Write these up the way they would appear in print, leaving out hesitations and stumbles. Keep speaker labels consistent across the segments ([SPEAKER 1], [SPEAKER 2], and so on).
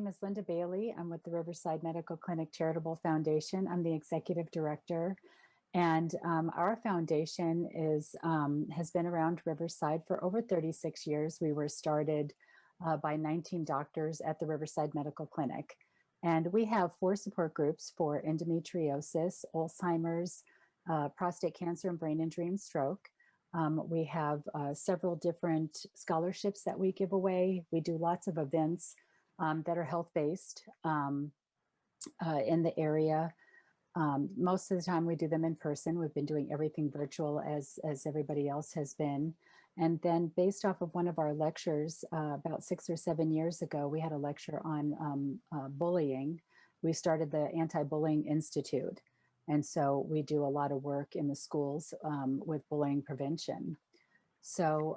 [SPEAKER 1] is Linda Bailey. I'm with the Riverside Medical Clinic Charitable Foundation. I'm the executive director. And our foundation has been around Riverside for over 36 years. We were started by 19 doctors at the Riverside Medical Clinic. And we have 4 support groups for endometriosis, Alzheimer's, prostate cancer, and brain injury and stroke. We have several different scholarships that we give away. We do lots of events that are health-based in the area. Most of the time we do them in person. We've been doing everything virtual as everybody else has been. And then based off of one of our lectures about 6 or 7 years ago, we had a lecture on bullying. We started the Anti-Bullying Institute. And so we do a lot of work in the schools with bullying prevention. So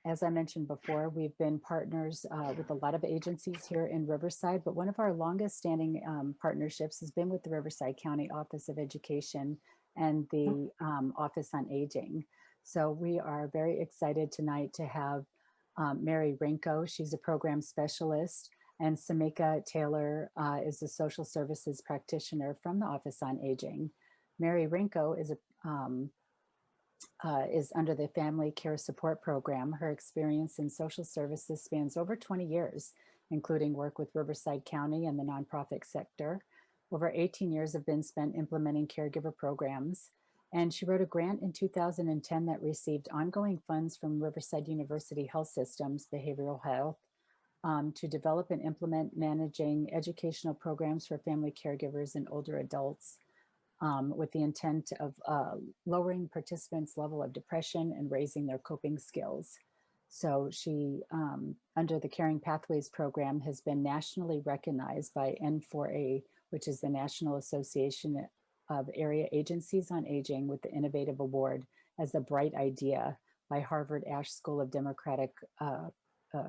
[SPEAKER 1] as I mentioned before, we've been partners with a lot of agencies here in Riverside, but one of our longest standing partnerships has been with the Riverside County Office of Education and the Office on Aging. So we are very excited tonight to have Mary Renko. She's a program specialist, and Samika Taylor is a social services practitioner from the Office on Aging. Mary Renko is under the Family Care Support Program. Her experience in social services spans over 20 years, including work with Riverside County and the nonprofit sector. Over 18 years have been spent implementing caregiver programs. And she wrote a grant in 2010 that received ongoing funds from Riverside University Health Systems, Behavioral Health, to develop and implement managing educational programs for family caregivers and older adults. With the intent of lowering participants' level of depression and raising their coping skills. So she, under the Caring Pathways program, has been nationally recognized by N4A, which is the National Association of Area Agencies on Aging, with the Innovative Award as a bright idea by Harvard Ash School of Democratic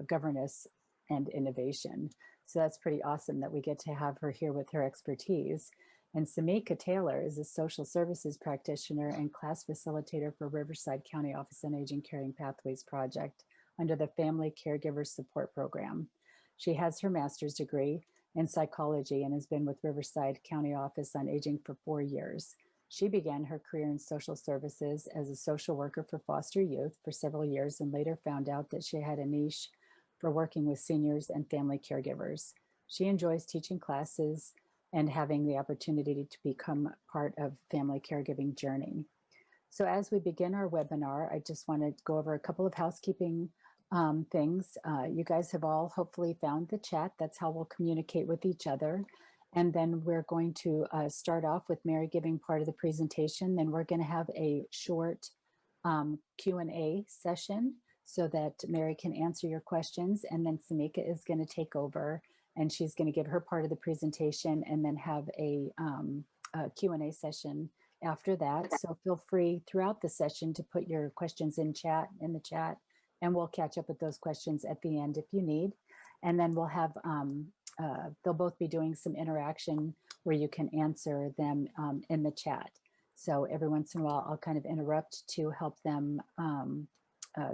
[SPEAKER 1] Governance and Innovation. So that's pretty awesome that we get to have her here with her expertise. And Samika Taylor is a social services practitioner and class facilitator for Riverside County Office on Aging Caring Pathways Project under the Family Caregiver Support Program. She has her master's degree in psychology and has been with Riverside County Office on Aging for 4 years. She began her career in social services as a social worker for foster youth for several years and later found out that she had a niche for working with seniors and family caregivers. She enjoys teaching classes and having the opportunity to become part of family caregiving journey. So as we begin our webinar, I just want to go over a couple of housekeeping things. You guys have all hopefully found the chat. That's how we'll communicate with each other. And then we're going to start off with Mary giving part of the presentation. Then we're going to have a short Q&A session so that Mary can answer your questions. And then Samika is going to take over, and she's going to give her part of the presentation and then have a Q&A session after that. So feel free throughout the session to put your questions in the chat, and we'll catch up with those questions at the end if you need. And then we'll have, they'll both be doing some interaction where you can answer them in the chat. So every once in a while, I'll kind of interrupt to help them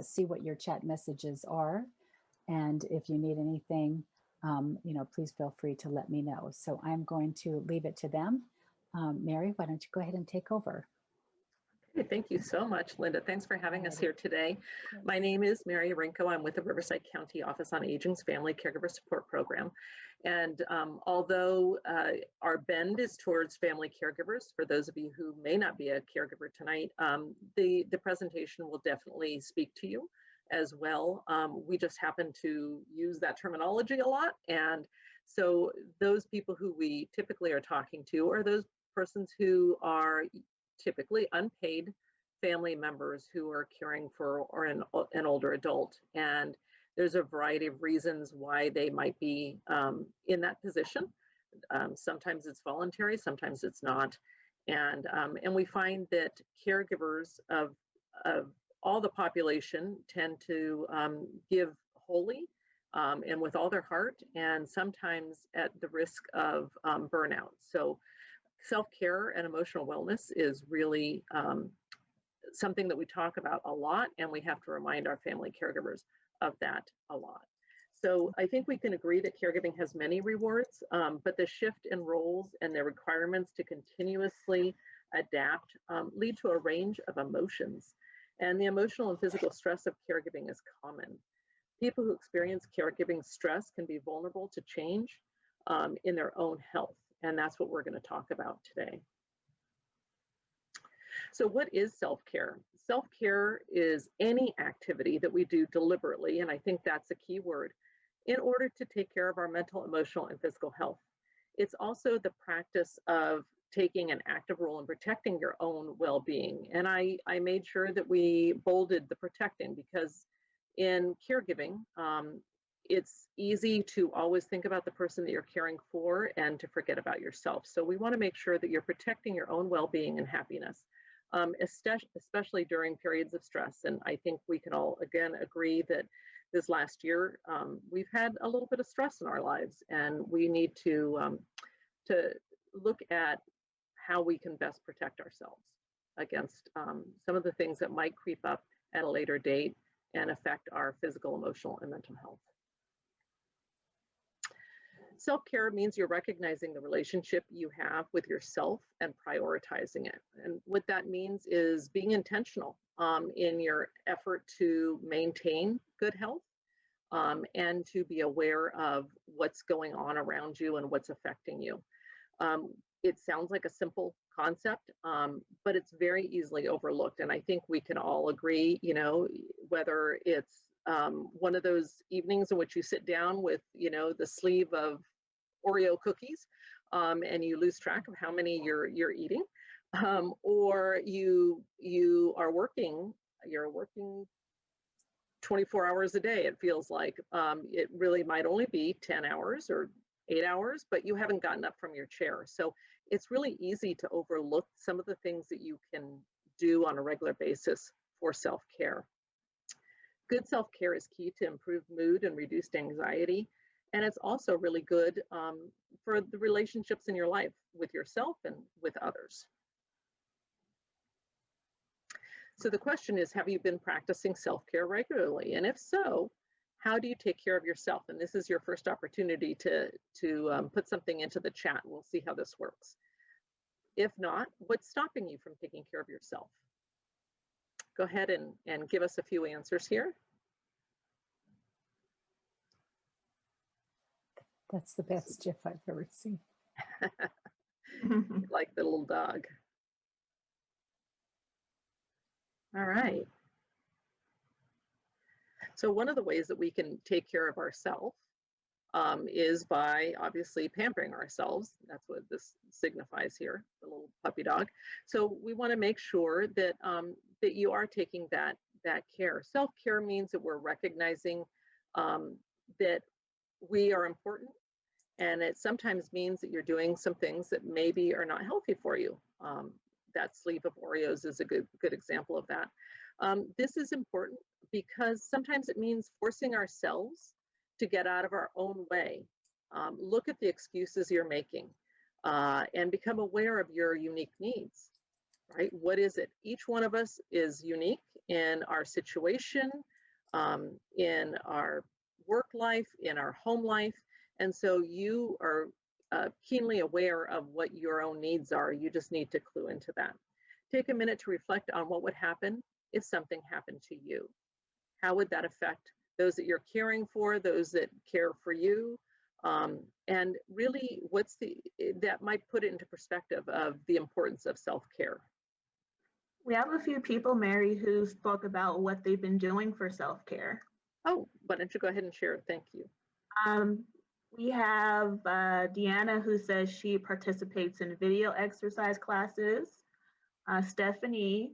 [SPEAKER 1] see what your chat messages are. And if you need anything, please feel free to let me know. So I'm going to leave it to them. Mary, why don't you go ahead and take over?
[SPEAKER 2] Okay, thank you so much, Linda. Thanks for having us here today. Yes. My name is Mary Renko. I'm with the Riverside County Office on Aging's Family Caregiver Support Program. And although our bend is towards family caregivers, for those of you who may not be a caregiver tonight, the presentation will definitely speak to you as well. We just happen to use that terminology a lot. And so those people who we typically are talking to are those persons who are typically unpaid family members who are caring for an older adult. And there's a variety of reasons why they might be in that position. Sometimes it's voluntary, sometimes it's not. And we find that caregivers of all the population tend to give wholly and with all their heart, and sometimes at the risk of burnout. So self-care and emotional wellness is really something that we talk about a lot, and we have to remind our family caregivers of that a lot. So I think we can agree that caregiving has many rewards, but the shift in roles and the requirements to continuously adapt lead to a range of emotions. And the emotional and physical stress of caregiving is common. People who experience caregiving stress can be vulnerable to change in their own health. And that's what we're going to talk about today. So what is self-care? Self-care is any activity that we do deliberately, and I think that's a key word, in order to take care of our mental, emotional, and physical health. It's also the practice of taking an active role in protecting your own well-being. And I made sure that we bolded the protecting, because in caregiving, it's easy to always think about the person that you're caring for and to forget about yourself. So we want to make sure that you're protecting your own well-being and happiness, especially during periods of stress. And I think we can all, again, agree that this last year, we've had a little bit of stress in our lives, and we need to look at how we can best protect ourselves against some of the things that might creep up at a later date and affect our physical, emotional, and mental health. Self-care means you're recognizing the relationship you have with yourself and prioritizing it. And what that means is being intentional in your effort to maintain good health and to be aware of what's going on around you and what's affecting you. It sounds like a simple concept, but it's very easily overlooked. And I think we can all agree, you know, whether it's one of those evenings in which you sit down with, you know, the sleeve of Oreo cookies and you lose track of how many you're eating, or you are working, you're working 24 hours a day, it feels like. It really might only be 10 hours or 8 hours, but you haven't gotten up from your chair. So it's really easy to overlook some of the things that you can do on a regular basis for self-care. Good self-care is key to improved mood and reduced anxiety. And it's also really good for the relationships in your life with yourself and with others. So the question is, have you been practicing self-care regularly? And if so, how do you take care of yourself? And this is your first opportunity to put something into the chat. We'll see how this works. If not, what's stopping you from taking care of yourself? Go ahead and give us a few answers here.
[SPEAKER 1] That's the best GIF I've ever seen.
[SPEAKER 2] Like the little dog. All right. So one of the ways that we can take care of ourselves is by obviously pampering ourselves. That's what this signifies here, the little puppy dog. So we want to make sure that that you are taking that care. Self-care means that we're recognizing that we are important, and it sometimes means that you're doing some things that maybe are not healthy for you. That sleeve of Oreos is a good example of that. This is important because sometimes it means forcing ourselves to get out of our own way. Look at the excuses you're making and become aware of your unique needs, right? What is it? Each one of us is unique in our situation, in our work life, in our home life. And so you are keenly aware of what your own needs are. You just need to clue into that. Take a minute to reflect on what would happen if something happened to you. How would that affect those that you're caring for, those that care for you? And really, that might put it into perspective of the importance of self-care.
[SPEAKER 3] We have a few people, Mary, who spoke about what they've been doing for self-care.
[SPEAKER 2] Oh, why don't you go ahead and share it? Thank you.
[SPEAKER 3] We have Deanna, who says she participates in video exercise classes. Stephanie,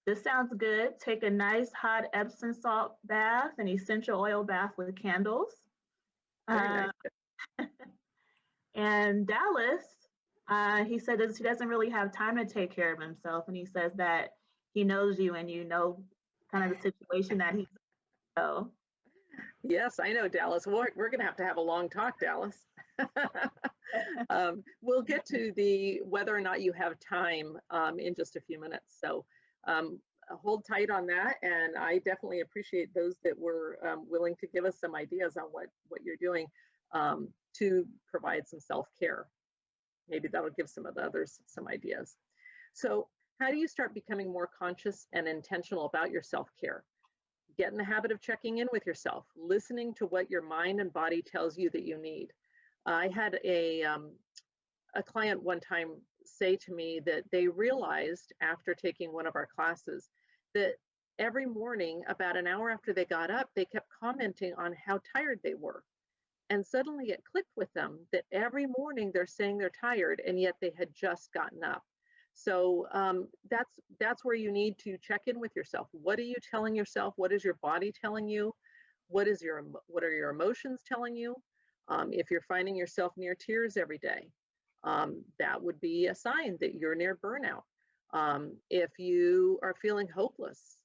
[SPEAKER 3] this sounds good. Take a nice hot Epsom salt bath, an essential oil bath with candles.
[SPEAKER 2] Very nice.
[SPEAKER 3] And Dallas, he said he doesn't really have time to take care of himself. And he says that he knows you and you know kind of the situation that he's in. So.
[SPEAKER 2] Yes, I know, Dallas. We're going to have a long talk, Dallas. We'll get to the whether or not you have time in just a few minutes. So hold tight on that. And I definitely appreciate those that were willing to give us some ideas on what you're doing to provide some self-care. Maybe that'll give some of the others some ideas. So how do you start becoming more conscious and intentional about your self-care? Get in the habit of checking in with yourself, listening to what your mind and body tells you that you need. I had a client one time say to me that they realized after taking one of our classes that every morning, about an hour after they got up, they kept commenting on how tired they were. And suddenly it clicked with them that every morning they're saying they're tired, and yet they had just gotten up. So that's where you need to check in with yourself. What are you telling yourself? What is your body telling you? What are your emotions telling you? If you're finding yourself near tears every day, that would be a sign that you're near burnout. If you are feeling hopeless,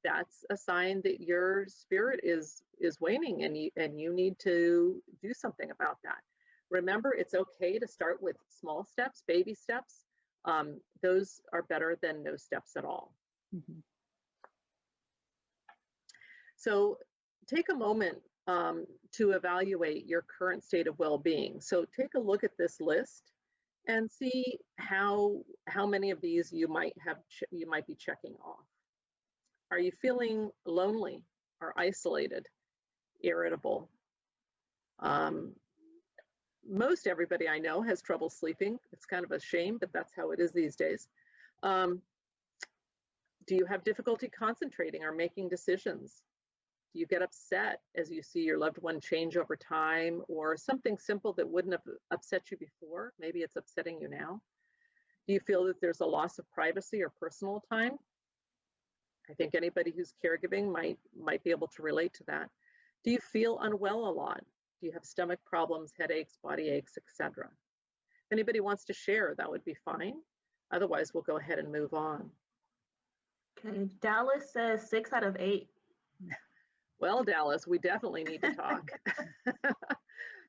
[SPEAKER 2] that's a sign that your spirit is waning, and you need to do something about that. Remember, it's okay to start with small steps, baby steps. Those are better than no steps at all.
[SPEAKER 1] Mm-hmm.
[SPEAKER 2] So take a moment to evaluate your current state of well-being. So take a look at this list and see how many of these you might be checking off. Are you feeling lonely or isolated, irritable? Most everybody I know has trouble sleeping. It's kind of a shame, but that's how it is these days. Do you have difficulty concentrating or making decisions? Do you get upset as you see your loved one change over time, or something simple that wouldn't have upset you before? Maybe it's upsetting you now. Do you feel that there's a loss of privacy or personal time? I think anybody who's caregiving might be able to relate to that. Do you feel unwell a lot? Do you have stomach problems, headaches, body aches, etc.? If anybody wants to share, that would be fine. Otherwise, we'll go ahead and move on.
[SPEAKER 3] Okay, Dallas says 6 out of 8.
[SPEAKER 2] Well, Dallas, we definitely need to talk.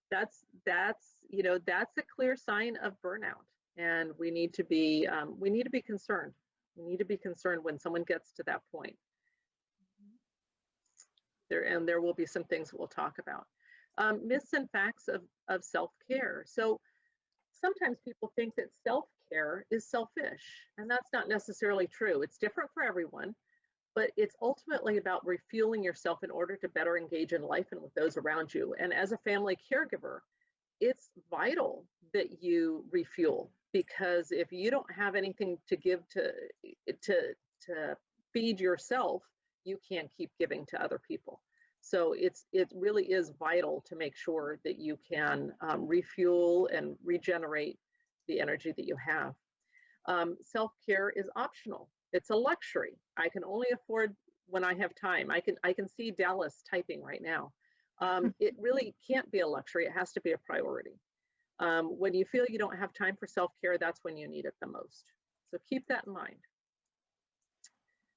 [SPEAKER 2] That's a clear sign of burnout, and we need to be concerned. We need to be concerned when someone gets to that point. There will be some things we'll talk about. Myths and facts of self-care. So sometimes people think that self-care is selfish, and that's not necessarily true. It's different for everyone, but it's ultimately about refueling yourself in order to better engage in life and with those around you. And as a family caregiver, it's vital that you refuel, because if you don't have anything to give to feed yourself, you can't keep giving to other people. So it really is vital to make sure that you can refuel and regenerate the energy that you have. Self-care is optional. It's a luxury. I can only afford when I have time. I can see Dallas typing right now. It really can't be a luxury. It has to be a priority. When you feel you don't have time for self-care, that's when you need it the most. So keep that in mind.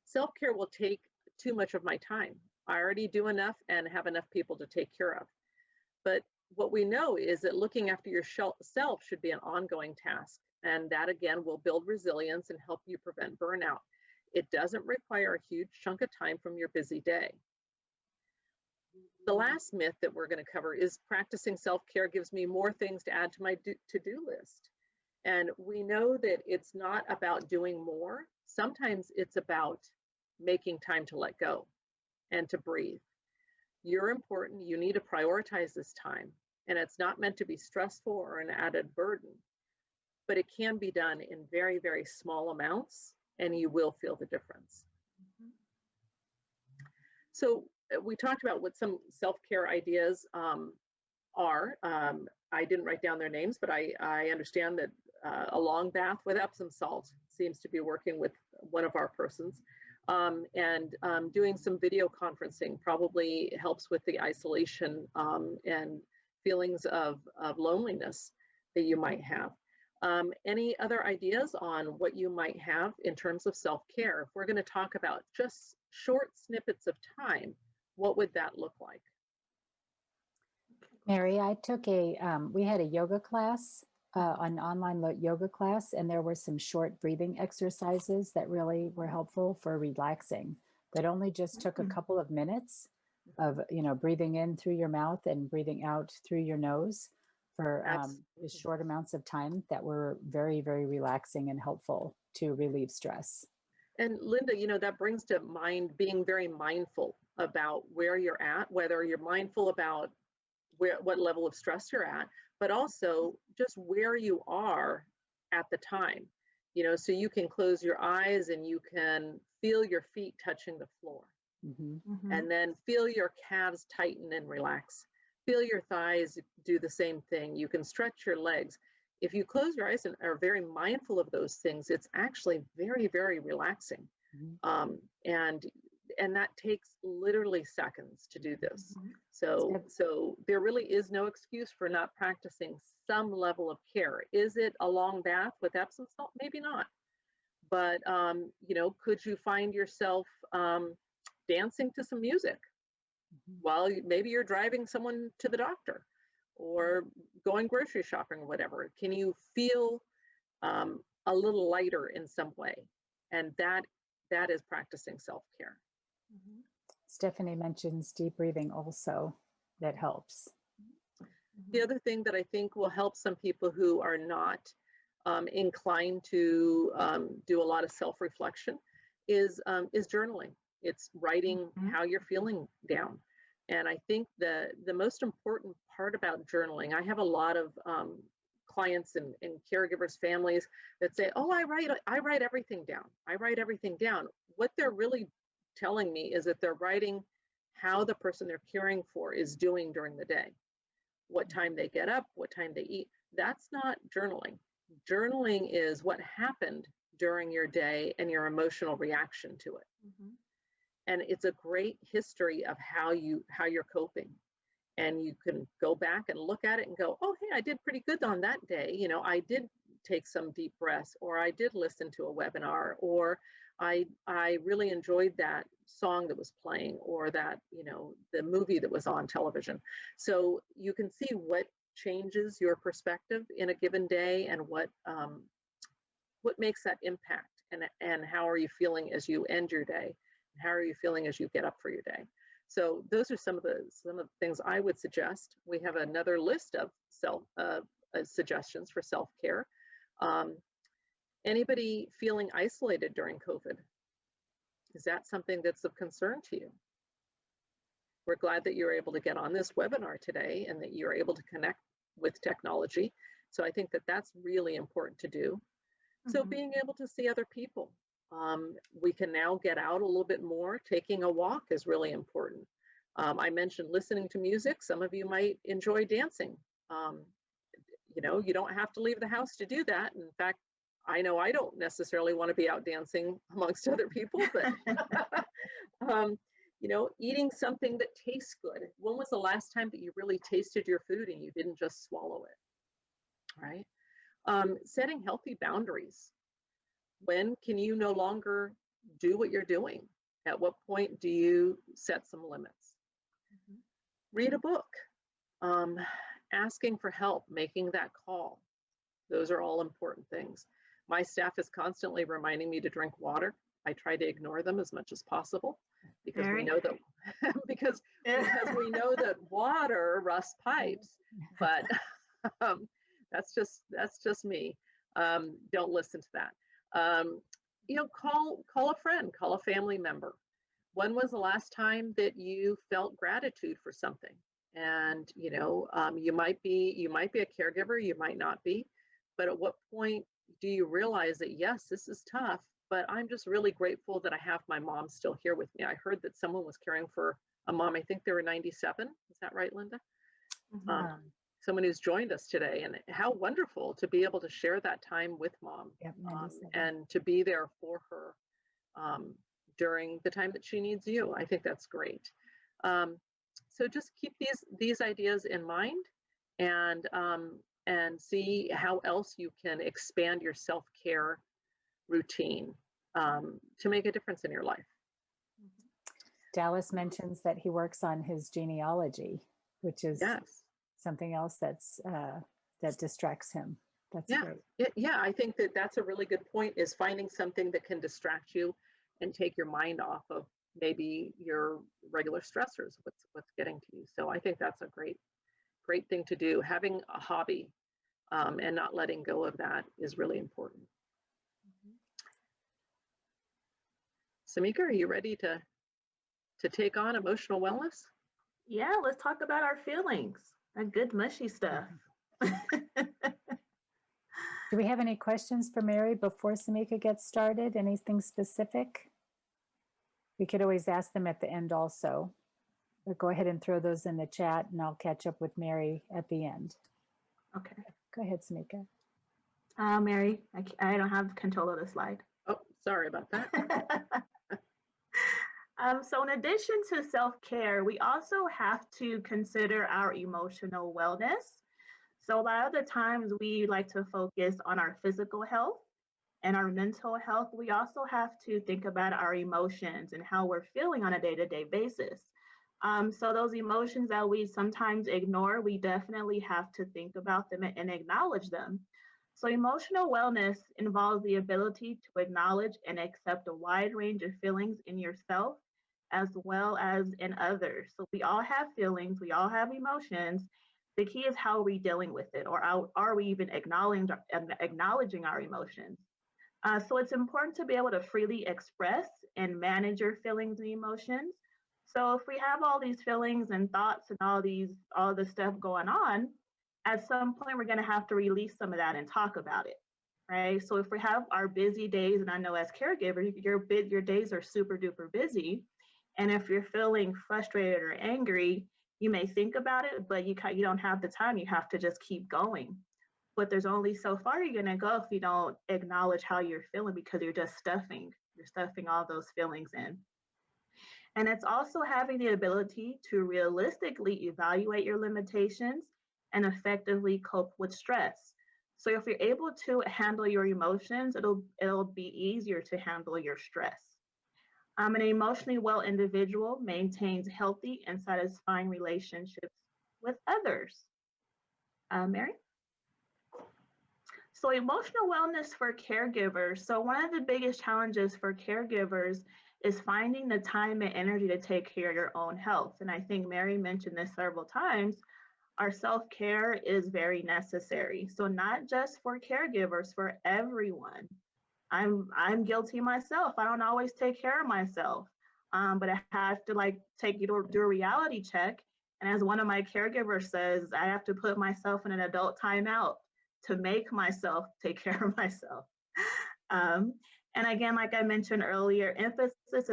[SPEAKER 2] Self-care will take too much of my time. I already do enough and have enough people to take care of. But what we know is that looking after yourself should be an ongoing task. And that, again, will build resilience and help you prevent burnout. It doesn't require a huge chunk of time from your busy day. The last myth that we're going to cover is practicing self-care gives me more things to add to my to-do list. And we know that it's not about doing more. Sometimes it's about making time to let go and to breathe. You're important. You need to prioritize this time. And it's not meant to be stressful or an added burden, but it can be done in very, very small amounts, and you will feel the difference. Mm-hmm. So we talked about what some self-care ideas are. I didn't write down their names, but I understand that a long bath with Epsom salt seems to be working with one of our persons. And doing some video conferencing probably helps with the isolation and feelings of loneliness that you might have. Any other ideas on what you might have in terms of self-care? If we're going to talk about just short snippets of time, what would that look like?
[SPEAKER 1] Mary, I took we had a yoga class an online yoga class, and there were some short breathing exercises that really were helpful for relaxing. That only just took a couple of minutes of, breathing in through your mouth and breathing out through your nose for just short amounts of time that were very, very relaxing and helpful to relieve stress.
[SPEAKER 2] And Linda, that brings to mind being very mindful about where you're at, whether you're mindful about what level of stress you're at, but also just where you are at the time. So you can close your eyes and you can feel your feet touching the floor. And then feel your calves tighten and relax. Feel your thighs do the same thing. You can stretch your legs. If you close your eyes and are very mindful of those things, it's actually very, very relaxing. And that takes literally seconds to do this. So there really is no excuse for not practicing some level of care. Is it a long bath with Epsom salt? Maybe not. But, could you find yourself dancing to some music while maybe you're driving someone to the doctor or going grocery shopping or whatever? Can you feel a little lighter in some way? And that is practicing self-care.
[SPEAKER 1] Stephanie mentions deep breathing also, that helps.
[SPEAKER 2] The other thing that I think will help some people who are not inclined to do a lot of self-reflection is journaling. It's writing how you're feeling down. And I think the most important part about journaling, I have a lot of clients and caregivers, families that say, oh, I write everything down. I write everything down. What they're really telling me is that they're writing how the person they're caring for is doing during the day, what time they get up, what time they eat. That's not journaling. Journaling is what happened during your day and your emotional reaction to it. And it's a great history of how you're coping. And you can go back and look at it and go, oh, hey, I did pretty good on that day. I did take some deep breaths, or I did listen to a webinar, or I really enjoyed that song that was playing, or that, the movie that was on television. So you can see what changes your perspective in a given day and what makes that impact, and how are you feeling as you end your day? How are you feeling as you get up for your day? So those are some of the things I would suggest. We have another list of suggestions for self-care. Anybody feeling isolated during COVID? Is that something that's of concern to you? We're glad that you're able to get on this webinar today and that you're able to connect with technology. So I think that that's really important to do. So being able to see other people. We can now get out a little bit more. Taking a walk is really important. I mentioned listening to music. Some of you might enjoy dancing. You don't have to leave the house to do that. In fact, I know I don't necessarily want to be out dancing amongst other people, but eating something that tastes good. When was the last time that you really tasted your food and you didn't just swallow it, right? Setting healthy boundaries. When can you no longer do what you're doing? At what point do you set some limits? Read a book, asking for help, making that call. Those are all important things. My staff is constantly reminding me to drink water. I try to ignore them as much as possible because we know that because we know that water rusts pipes. But that's just me. Don't listen to that. Call a friend, call a family member. When was the last time that you felt gratitude for something? And you might be a caregiver, you might not be, but at what point do you realize that, yes, this is tough, but I'm just really grateful that I have my mom still here with me. I heard that someone was caring for a mom, I think they were 97. Is that right, Linda? Someone who's joined us today, and how wonderful to be able to share that time with mom.
[SPEAKER 1] Yep,
[SPEAKER 2] and to be there for her during the time that she needs you. I think that's great. So just keep these ideas in mind, and see how else you can expand your self-care routine to make a difference in your life.
[SPEAKER 1] Dallas mentions that he works on his genealogy, which is something else that distracts him. That's
[SPEAKER 2] Yeah,
[SPEAKER 1] great.
[SPEAKER 2] yeah, I think that that's a really good point, is finding something that can distract you and take your mind off of maybe your regular stressors, what's getting to you. So I think that's a great thing to do. Having a hobby and not letting go of that is really important. Samika, are you ready to take on emotional wellness?
[SPEAKER 3] Yeah, let's talk about our feelings. That good mushy stuff.
[SPEAKER 1] Do we have any questions for Mary before Samika gets started? Anything specific? We could always ask them at the end also. But go ahead and throw those in the chat and I'll catch up with Mary at the end.
[SPEAKER 3] Okay.
[SPEAKER 1] Go ahead, Samika.
[SPEAKER 3] Mary, I don't have control of the slide.
[SPEAKER 2] Oh, sorry about that.
[SPEAKER 3] So in addition to self-care, we also have to consider our emotional wellness. So a lot of the times we like to focus on our physical health and our mental health. We also have to think about our emotions and how we're feeling on a day-to-day basis. So those emotions that we sometimes ignore, we definitely have to think about them and acknowledge them. So emotional wellness involves the ability to acknowledge and accept a wide range of feelings in yourself as well as in others. So we all have feelings, we all have emotions. The key is how are we dealing with it, or are we even acknowledging our emotions? So it's important to be able to freely express and manage your feelings and emotions. So if we have all these feelings and thoughts and all this stuff going on, at some point we're going to have to release some of that and talk about it, right? So if we have our busy days, and I know as caregivers, your days are super duper busy, and if you're feeling frustrated or angry, you may think about it, but you don't have the time. You have to just keep going. But there's only so far you're going to go if you don't acknowledge how you're feeling, because you're stuffing all those feelings in. And it's also having the ability to realistically evaluate your limitations and effectively cope with stress. So if you're able to handle your emotions, it'll be easier to handle your stress. An emotionally well individual maintains healthy and satisfying relationships with others. Mary? So emotional wellness for caregivers. So one of the biggest challenges for caregivers is finding the time and energy to take care of your own health. And I think Mary mentioned this several times. Our self-care is very necessary. So not just for caregivers, for everyone. I'm guilty myself. I don't always take care of myself, but I have to do a reality check. And as one of my caregivers says, I have to put myself in an adult timeout to make myself take care of myself. And again, like I mentioned earlier, emphasis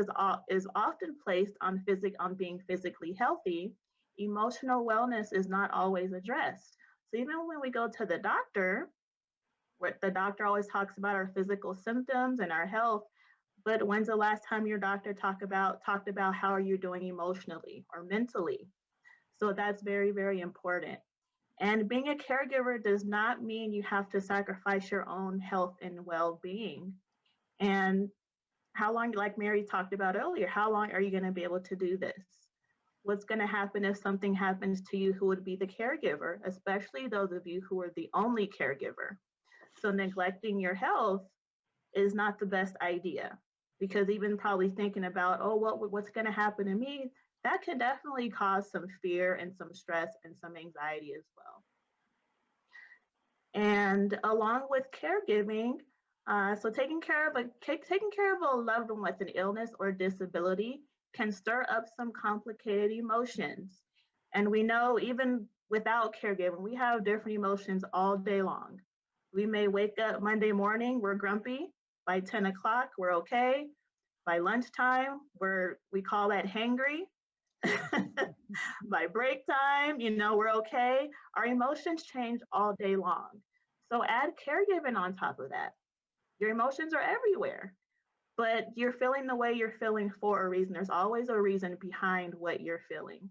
[SPEAKER 3] is often placed on being physically healthy. Emotional wellness is not always addressed. So even when we go to the doctor, where the doctor always talks about our physical symptoms and our health, but when's the last time your doctor talked about how are you doing emotionally or mentally? So that's very, very important. And being a caregiver does not mean you have to sacrifice your own health and well-being. And how long, like Mary talked about earlier, how long are you going to be able to do this? What's going to happen if something happens to you who would be the caregiver, especially those of you who are the only caregiver? So neglecting your health is not the best idea, because even probably thinking about, oh, what's going to happen to me, that can definitely cause some fear and some stress and some anxiety as well. And along with caregiving, so taking care of a loved one with an illness or disability can stir up some complicated emotions. And we know even without caregiving, we have different emotions all day long. We may wake up Monday morning, we're grumpy. By 10 o'clock, we're okay. By lunchtime, we call that hangry. By break time, we're okay. Our emotions change all day long. So add caregiving on top of that. Your emotions are everywhere, but you're feeling the way you're feeling for a reason. There's always a reason behind what you're feeling.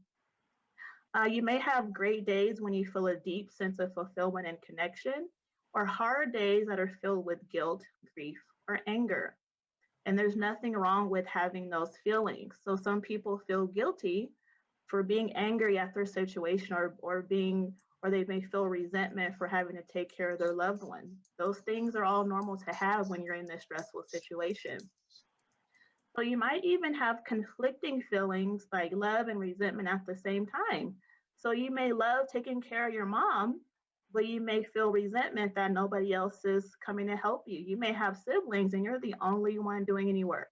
[SPEAKER 3] You may have great days when you feel a deep sense of fulfillment and connection, or hard days that are filled with guilt, grief, or anger. And there's nothing wrong with having those feelings. So some people feel guilty for being angry at their situation or being or they may feel resentment for having to take care of their loved one. Those things are all normal to have when you're in this stressful situation. So you might even have conflicting feelings like love and resentment at the same time. So you may love taking care of your mom, but you may feel resentment that nobody else is coming to help you. You may have siblings and you're the only one doing any work.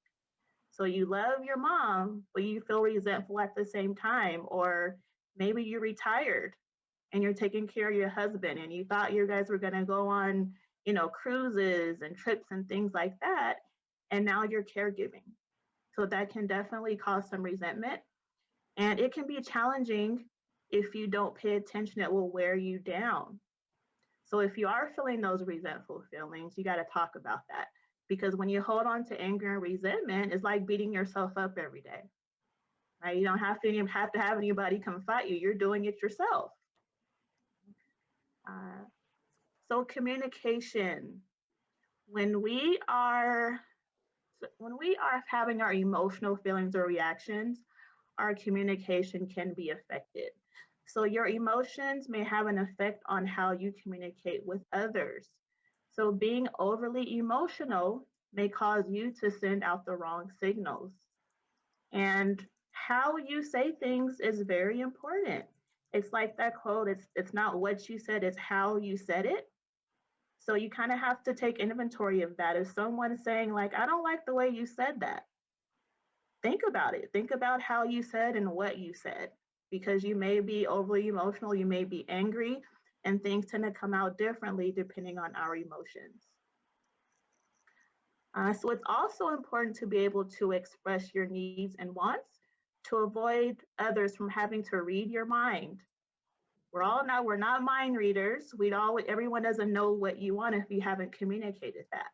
[SPEAKER 3] So you love your mom, but you feel resentful at the same time. Or maybe you're retired and you're taking care of your husband and you thought you guys were going to go on, cruises and trips and things like that. And now you're caregiving. So that can definitely cause some resentment. And it can be challenging if you don't pay attention. It will wear you down. So if you are feeling those resentful feelings, you got to talk about that. Because when you hold on to anger and resentment, it's like beating yourself up every day. Right? You don't have to have anybody come fight you. You're doing it yourself. So communication. When we are having our emotional feelings or reactions, our communication can be affected. So your emotions may have an effect on how you communicate with others. So being overly emotional may cause you to send out the wrong signals. And how you say things is very important. It's like that quote, it's not what you said, it's how you said it. So you kind of have to take inventory of that. If someone's saying like, I don't like the way you said that, think about it. Think about how you said and what you said, because you may be overly emotional, you may be angry, and things tend to come out differently depending on our emotions. So it's also important to be able to express your needs and wants to avoid others from having to read your mind. We're not mind readers. Everyone doesn't know what you want if you haven't communicated that.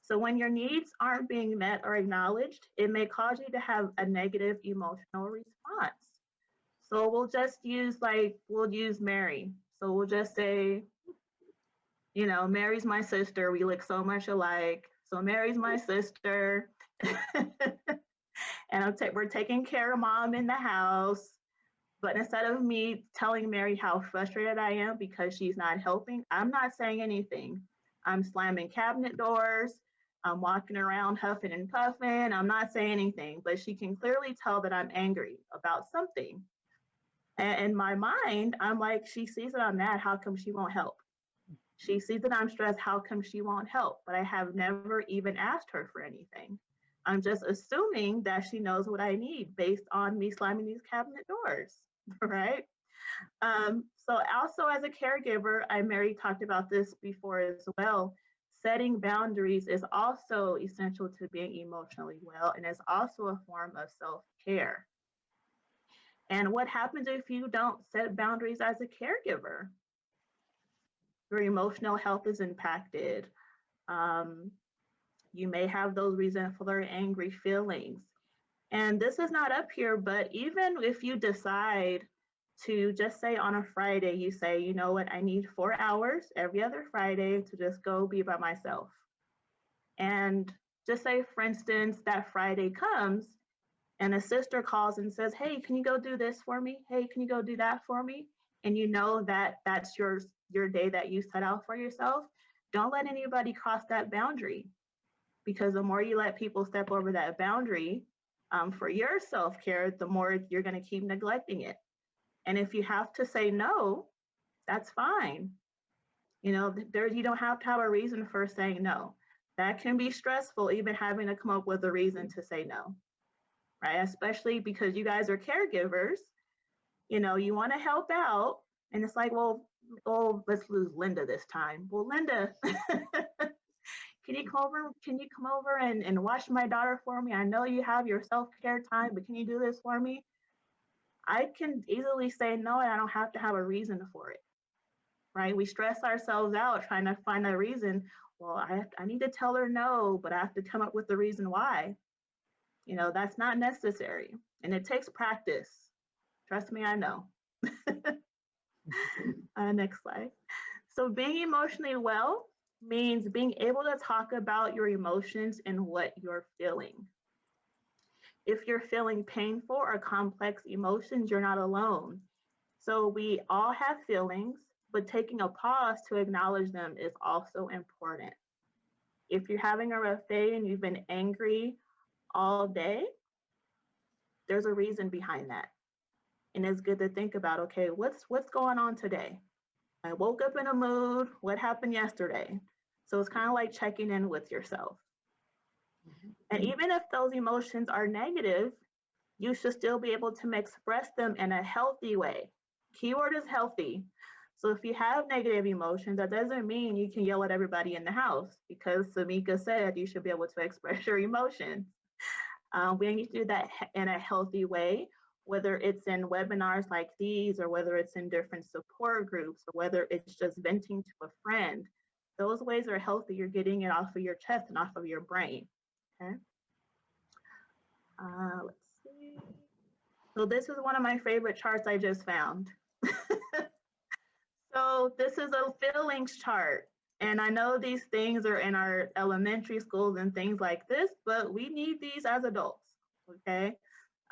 [SPEAKER 3] So when your needs aren't being met or acknowledged, it may cause you to have a negative emotional response. So we'll use Mary. So we'll just say, Mary's my sister. We look so much alike. So Mary's my sister. And we're taking care of mom in the house. But instead of me telling Mary how frustrated I am because she's not helping, I'm not saying anything. I'm slamming cabinet doors. I'm walking around huffing and puffing. I'm not saying anything, but she can clearly tell that I'm angry about something. And in my mind, I'm like, she sees that I'm mad. How come she won't help? She sees that I'm stressed. How come she won't help? But I have never even asked her for anything. I'm just assuming that she knows what I need based on me slamming these cabinet doors, right? So also as a caregiver, Mary talked about this before as well. Setting boundaries is also essential to being emotionally well and is also a form of self-care. And what happens if you don't set boundaries as a caregiver? Your emotional health is impacted. You may have those resentful or angry feelings. And this is not up here, but even if you decide to just say on a Friday, you say, you know what, I need 4 hours every other Friday to just go be by myself. And just say, for instance, that Friday comes and a sister calls and says, hey, can you go do this for me? Hey, can you go do that for me? And you know that that's your day that you set out for yourself. Don't let anybody cross that boundary, because the more you let people step over that boundary for your self-care, the more you're going to keep neglecting it. And if you have to say no, that's fine. You don't have to have a reason for saying no. That can be stressful, even having to come up with a reason to say no, right? Especially because you guys are caregivers, you want to help out. And it's like, well, let's lose Linda this time. Well, Linda, can you come over and watch my daughter for me? I know you have your self-care time, but can you do this for me? I can easily say no, and I don't have to have a reason for it, right? We stress ourselves out trying to find a reason. Well, I need to tell her no, but I have to come up with the reason why. That's not necessary. And it takes practice. Trust me, I know. Next slide. So being emotionally well means being able to talk about your emotions and what you're feeling. If you're feeling painful or complex emotions, you're not alone. So we all have feelings, but taking a pause to acknowledge them is also important. If you're having a rough day and you've been angry all day, there's a reason behind that. And it's good to think about, okay, what's going on today? I woke up in a mood. What happened yesterday? So it's kind of like checking in with yourself. And even if those emotions are negative, you should still be able to express them in a healthy way. Keyword is healthy. So if you have negative emotions, that doesn't mean you can yell at everybody in the house, because Samika said you should be able to express your emotions. We need to do that in a healthy way, whether it's in webinars like these, or whether it's in different support groups, or whether it's just venting to a friend. Those ways are healthy. You're getting it off of your chest and off of your brain. Okay. Let's see. So this is one of my favorite charts I just found. So this is a feelings chart. And I know these things are in our elementary schools and things like this, but we need these as adults, okay?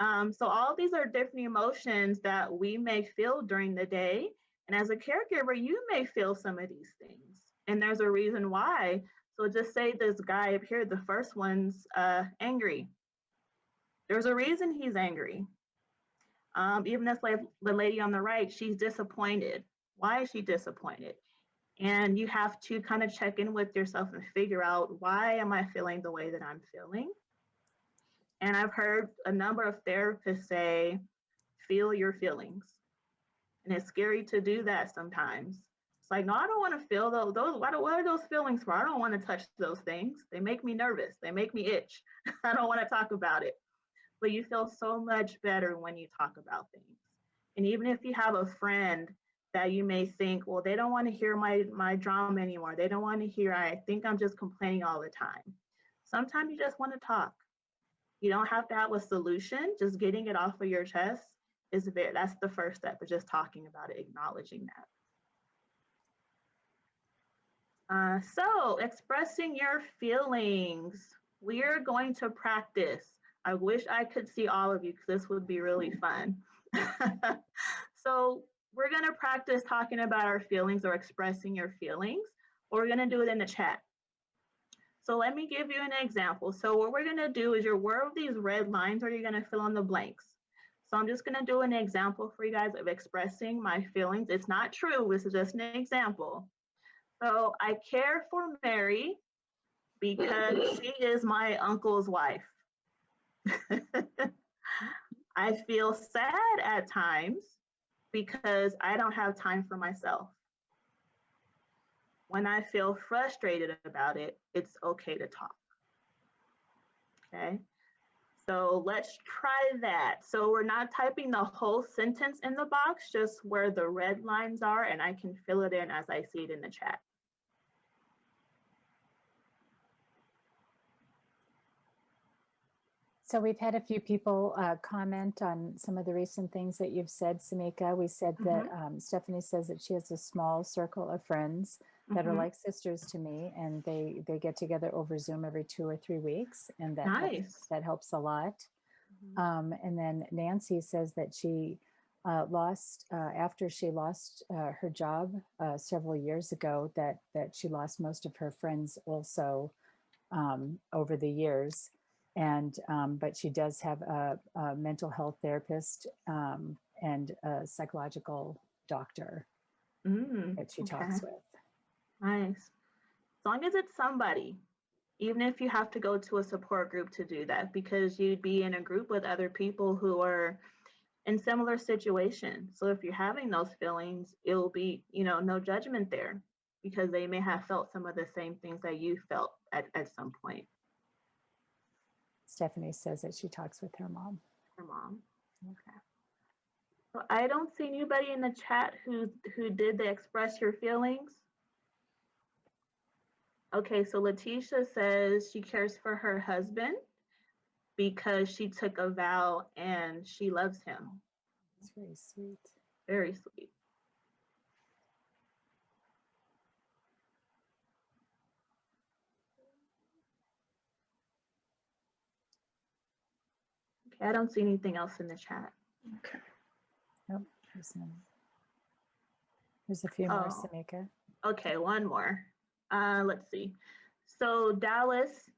[SPEAKER 3] So all these are different emotions that we may feel during the day. And as a caregiver, you may feel some of these things. And there's a reason why. So just say this guy up here, the first one's angry. There's a reason he's angry. Even this the lady on the right, she's disappointed. Why is she disappointed? And you have to kind of check in with yourself and figure out, why am I feeling the way that I'm feeling? And I've heard a number of therapists say, feel your feelings. And it's scary to do that sometimes. It's like, no, I don't want to feel those. What are those feelings for? I don't want to touch those things. They make me nervous. They make me itch. I don't want to talk about it. But you feel so much better when you talk about things. And even if you have a friend that you may think, well, they don't want to hear my drama anymore. They don't want to hear, I think I'm just complaining all the time. Sometimes you just want to talk. You don't have to have a solution. Just getting it off of your chest that's the first step, is just talking about it, acknowledging that. So expressing your feelings. We are going to practice. I wish I could see all of you, because this would be really fun. So we're going to practice talking about our feelings, or expressing your feelings, or we're going to do it in the chat. So let me give you an example. So what we're going to do is, where are these red lines, or you're going to fill in the blanks. So I'm just going to do an example for you guys of expressing my feelings. It's not true. This is just an example. So I care for Mary because she is my uncle's wife. I feel sad at times because I don't have time for myself. When I feel frustrated about it, it's okay to talk. Okay, so let's try that. So we're not typing the whole sentence in the box, just where the red lines are, and I can fill it in as I see it in the chat.
[SPEAKER 1] So we've had a few people comment on some of the recent things that you've said, Samika. We said that Stephanie says that she has a small circle of friends that are like sisters to me, and they get together over Zoom every 2 or 3 weeks, and that helps a lot. And then Nancy says that she lost, after she lost her job several years ago, that she lost most of her friends also over the years. And but she does have a mental health therapist and a psychological doctor that she talks with.
[SPEAKER 3] Nice. As long as it's somebody, even if you have to go to a support group to do that, because you'd be in a group with other people who are in similar situations. So if you're having those feelings, it'll be, no judgment there, because they may have felt some of the same things that you felt at some point.
[SPEAKER 1] Stephanie says that she talks with her mom.
[SPEAKER 3] Her mom. Okay. So I don't see anybody in the chat who did the express your feelings. Okay, so Letitia says she cares for her husband because she took a vow and she loves him.
[SPEAKER 1] It's very sweet.
[SPEAKER 3] Very sweet. Okay, I don't see anything else in the chat.
[SPEAKER 2] Okay.
[SPEAKER 1] Nope, there's none. There's a few more,
[SPEAKER 3] Oh,
[SPEAKER 1] Samika.
[SPEAKER 3] okay, one more. Let's see. So Dallas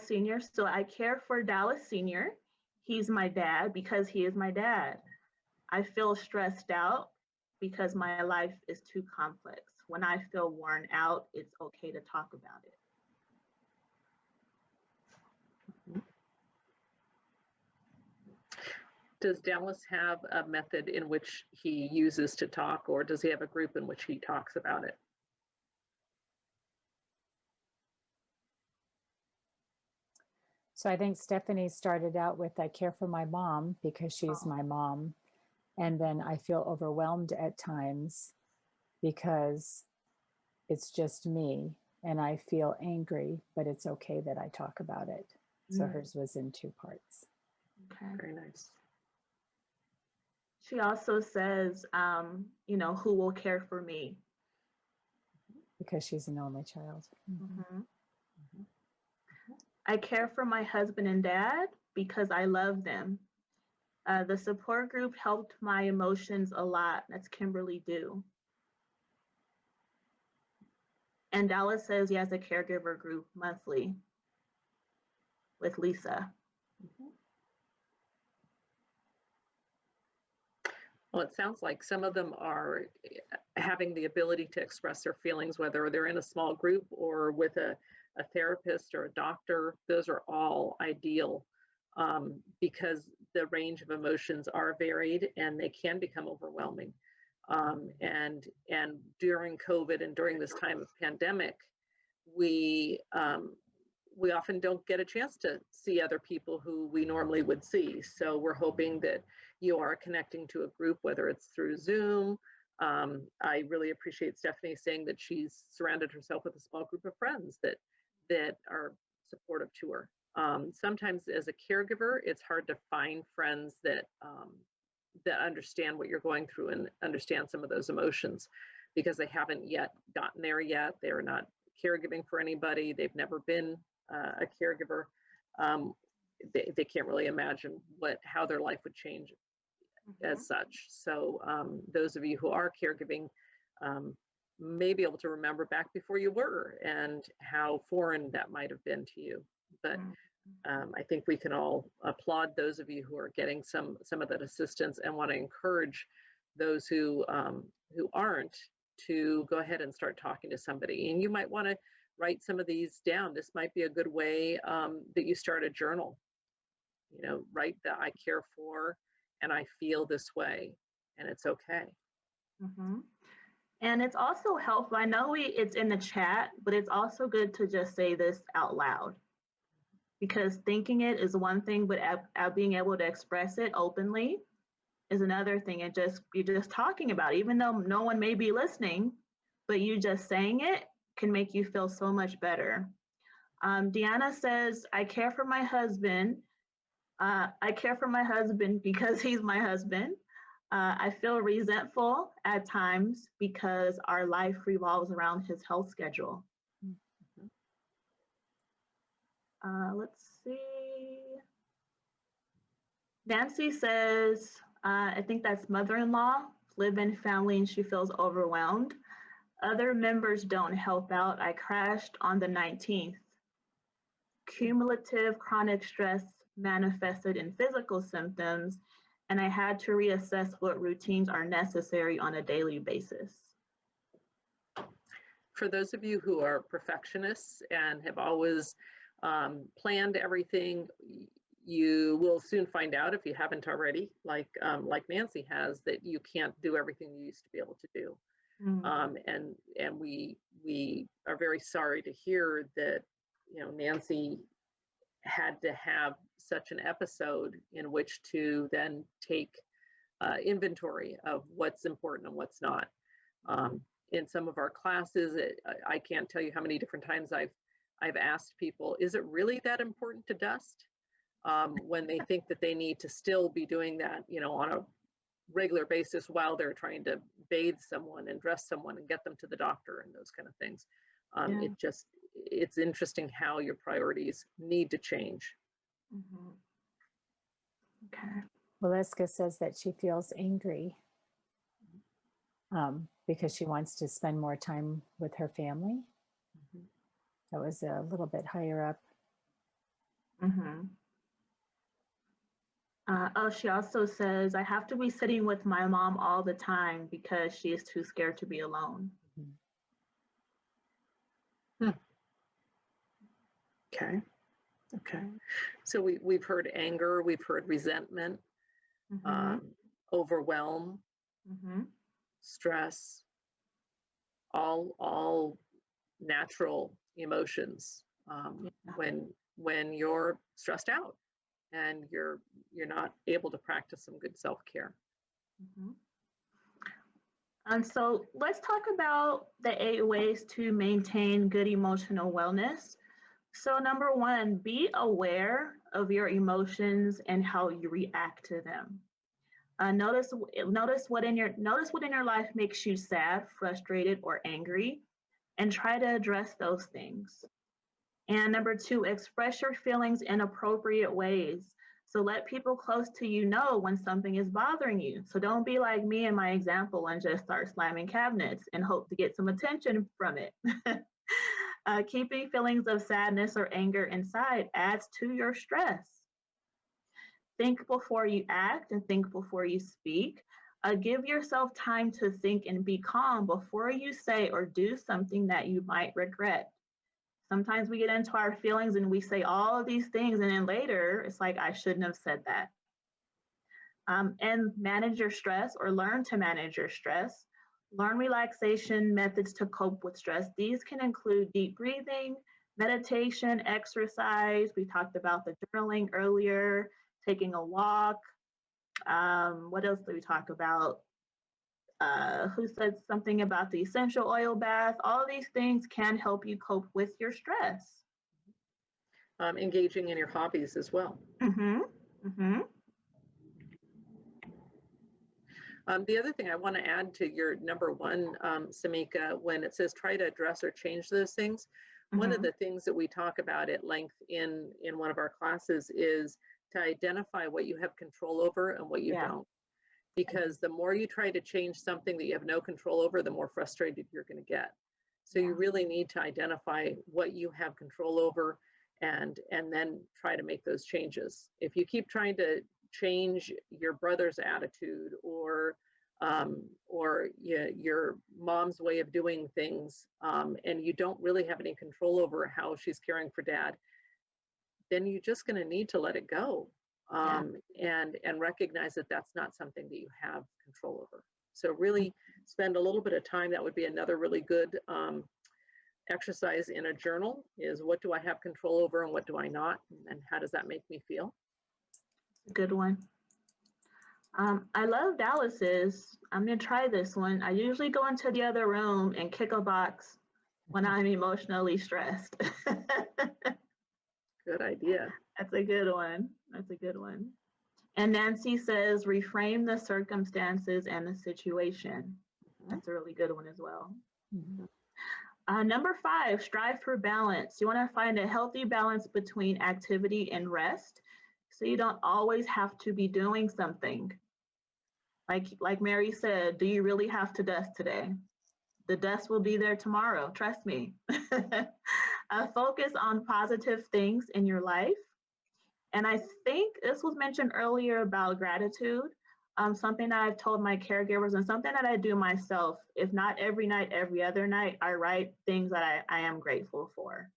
[SPEAKER 3] Senior. So I care for Dallas Senior. He's my dad because he is my dad. I feel stressed out because my life is too complex. When I feel worn out, it's okay to talk about it.
[SPEAKER 2] Does Dallas have a method in which he uses to talk, or does he have a group in which he talks about it?
[SPEAKER 1] So I think Stephanie started out with, I care for my mom because she's
[SPEAKER 3] Oh.
[SPEAKER 1] my mom. And then I feel overwhelmed at times because it's just me and I feel angry, but it's okay that I talk about it. So hers was in 2 parts.
[SPEAKER 3] Okay.
[SPEAKER 2] Very nice.
[SPEAKER 3] She also says, who will care for me?
[SPEAKER 1] Because she's an only child.
[SPEAKER 3] Mm-hmm. I care for my husband and dad because I love them. The support group helped my emotions a lot. That's Kimberly Dew. And Dallas says he has a caregiver group monthly with Lisa.
[SPEAKER 2] Well, it sounds like some of them are having the ability to express their feelings, whether they're in a small group or with a therapist or a doctor. Those are all ideal because the range of emotions are varied and they can become overwhelming. And during COVID and during this time of pandemic, we often don't get a chance to see other people who we normally would see. So we're hoping that you are connecting to a group, whether it's through Zoom. I really appreciate Stephanie saying that she's surrounded herself with a small group of friends that are supportive to her. Sometimes as a caregiver, it's hard to find friends that understand what you're going through and understand some of those emotions because they haven't yet gotten there yet. They're not caregiving for anybody. They've never been a caregiver. They can't really imagine how their life would change as such. So those of you who are caregiving may be able to remember back before you were and how foreign that might have been to you. But I think we can all applaud those of you who are getting some of that assistance and want to encourage those who aren't to go ahead and start talking to somebody. And you might want to write some of these down. This might be a good way that you start a journal. Write that I care for and I feel this way, and it's okay.
[SPEAKER 3] And it's also helpful. I know it's in the chat, but it's also good to just say this out loud. Because thinking it is one thing, but being able to express it openly is another thing. And you're just talking about it, even though no one may be listening, but you just saying it can make you feel so much better. Deanna says, I care for my husband. I care for my husband because he's my husband. I feel resentful at times because our life revolves around his health schedule. Let's see. Nancy says, I think that's mother-in-law, live-in family, and she feels overwhelmed. Other members don't help out. I crashed on the 19th. Cumulative chronic stress manifested in physical symptoms, and I had to reassess what routines are necessary on a daily basis.
[SPEAKER 2] For those of you who are perfectionists and have always planned everything, you will soon find out, if you haven't already, like Nancy has, that you can't do everything you used to be able to do. And we are very sorry to hear that Nancy had to have such an episode in which to then take inventory of what's important and what's not. In some of our classes, I can't tell you how many different times I've asked people, is it really that important to dust? When they think that they need to still be doing that, on a regular basis while they're trying to bathe someone and dress someone and get them to the doctor and those kind of things. It's interesting how your priorities need to change.
[SPEAKER 3] Okay.
[SPEAKER 1] Valeska says that she feels angry because she wants to spend more time with her family.
[SPEAKER 2] Mhm.
[SPEAKER 1] That was a little bit higher up.
[SPEAKER 3] Oh, she also says, I have to be sitting with my mom all the time because she is too scared to be alone.
[SPEAKER 2] Okay. Okay. So we've heard anger, we've heard resentment, overwhelm, stress, all natural emotions when you're stressed out and you're not able to practice some good self-care.
[SPEAKER 3] And so let's talk about the 8 ways to maintain good emotional wellness. So number 1, be aware of your emotions and how you react to them. Notice what in your life makes you sad, frustrated, or angry, and try to address those things. And number 2, express your feelings in appropriate ways. So let people close to you know when something is bothering you. So don't be like me in my example and just start slamming cabinets and hope to get some attention from it. Keeping feelings of sadness or anger inside adds to your stress. Think before you act and think before you speak. Give yourself time to think and be calm before you say or do something that you might regret. Sometimes we get into our feelings and we say all of these things, and then later it's like, I shouldn't have said that. And manage your stress, or learn to manage your stress. Learn relaxation methods to cope with stress. These can include deep breathing, meditation, exercise. We talked about the journaling earlier, taking a walk. What else did we talk about? Who said something about the essential oil bath? All these things can help you cope with your stress.
[SPEAKER 2] Engaging in your hobbies as well. The other thing I want to add to your number 1, Samika, when it says try to address or change those things, one of the things that we talk about at length in one of our classes is to identify what you have control over and what you don't. Because the more you try to change something that you have no control over, the more frustrated you're going to get. So you really need to identify what you have control over and then try to make those changes. If you keep trying to change your brother's attitude or your mom's way of doing things, and you don't really have any control over how she's caring for dad, then you're just going to need to let it go. And recognize that that's not something that you have control over. So really spend a little bit of time. That would be another really good exercise in a journal, is what do I have control over and what do I not? And how does that make me feel?
[SPEAKER 3] Good one. I love Dallas's. I'm going to try this one. I usually go into the other room and kick a box when I'm emotionally stressed.
[SPEAKER 2] Good idea.
[SPEAKER 3] That's a good one. That's a good one. And Nancy says, reframe the circumstances and the situation. That's a really good one as well. Number 5, strive for balance. You want to find a healthy balance between activity and rest, so you don't always have to be doing something. Like Mary said, do you really have to dust today? The dust will be there tomorrow, trust me. Focus on positive things in your life. And I think this was mentioned earlier about gratitude, something that I've told my caregivers and something that I do myself. If not every night, every other night, I write things that I am grateful for.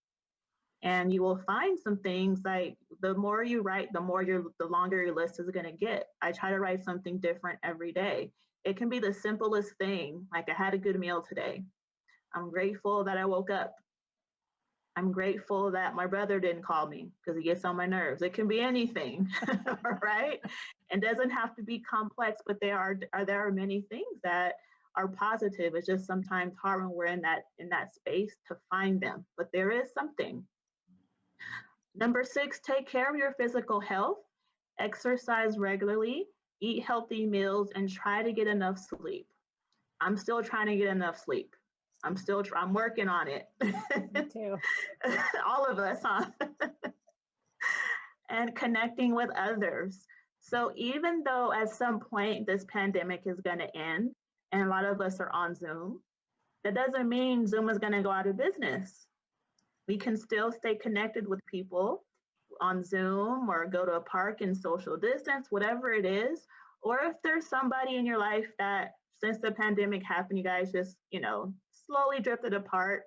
[SPEAKER 3] And you will find some things like the more you write, the longer your list is going to get. I try to write something different every day. It can be the simplest thing, like I had a good meal today. I'm grateful that I woke up. I'm grateful that my brother didn't call me because he gets on my nerves. It can be anything, right? It doesn't have to be complex, but there are many things that are positive. It's just sometimes hard when we're in that space to find them, but there is something. Number 6, take care of your physical health, exercise regularly, eat healthy meals, and try to get enough sleep. I'm still trying to get enough sleep. I'm working on it.
[SPEAKER 1] Me too.
[SPEAKER 3] All of us, huh? And connecting with others. So even though at some point this pandemic is going to end and a lot of us are on Zoom. That doesn't mean Zoom is going to go out of business. We can still stay connected with people on Zoom or go to a park and social distance, whatever it is. Or if there's somebody in your life that since the pandemic happened, you guys just, slowly drifted apart,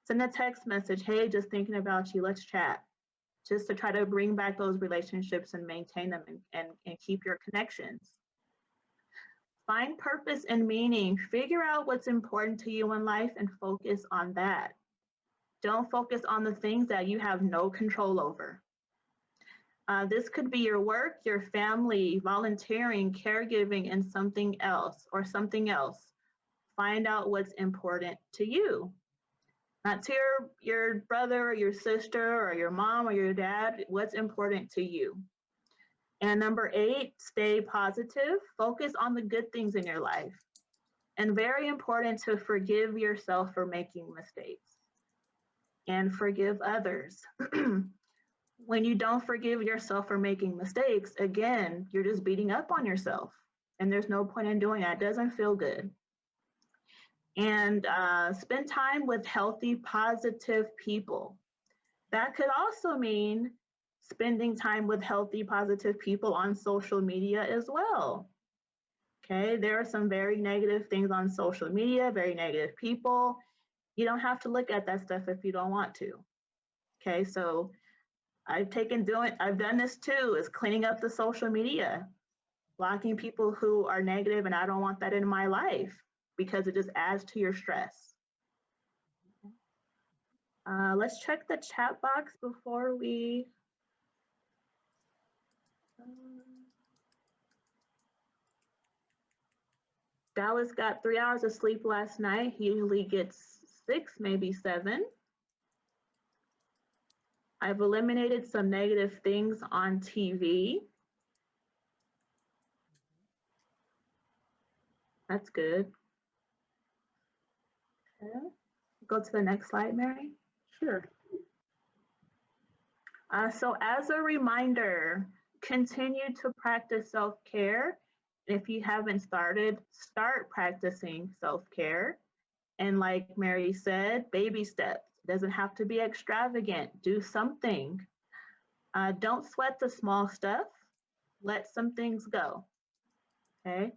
[SPEAKER 3] send a text message, hey, just thinking about you, let's chat, just to try to bring back those relationships and maintain them and keep your connections. Find purpose and meaning. Figure out what's important to you in life and focus on that. Don't focus on the things that you have no control over. This could be your work, your family, volunteering, caregiving, and something else. Find out what's important to you. Not to your brother or your sister or your mom or your dad, what's important to you. And number 8, stay positive. Focus on the good things in your life. And very important to forgive yourself for making mistakes and forgive others. When you don't forgive yourself for making mistakes, again, you're just beating up on yourself. And there's no point in doing that. It doesn't feel good. And spend time with healthy, positive people. That could also mean spending time with healthy, positive people on social media as well. Okay, there are some very negative things on social media, very negative people. You don't have to look at that stuff if you don't want to. Okay, so I've done this too, is cleaning up the social media, blocking people who are negative, and I don't want that in my life because it just adds to your stress. Let's check the chat box before we. Dallas got 3 hours of sleep last night. He usually gets 6, maybe 7. I've eliminated some negative things on TV. That's good. Okay. Go to the next slide, Mary.
[SPEAKER 2] Sure.
[SPEAKER 3] So as a reminder, continue to practice self-care. If you haven't started, start practicing self-care. And like Mary said, baby steps. It doesn't have to be extravagant. Do something. Don't sweat the small stuff. Let some things go. Okay.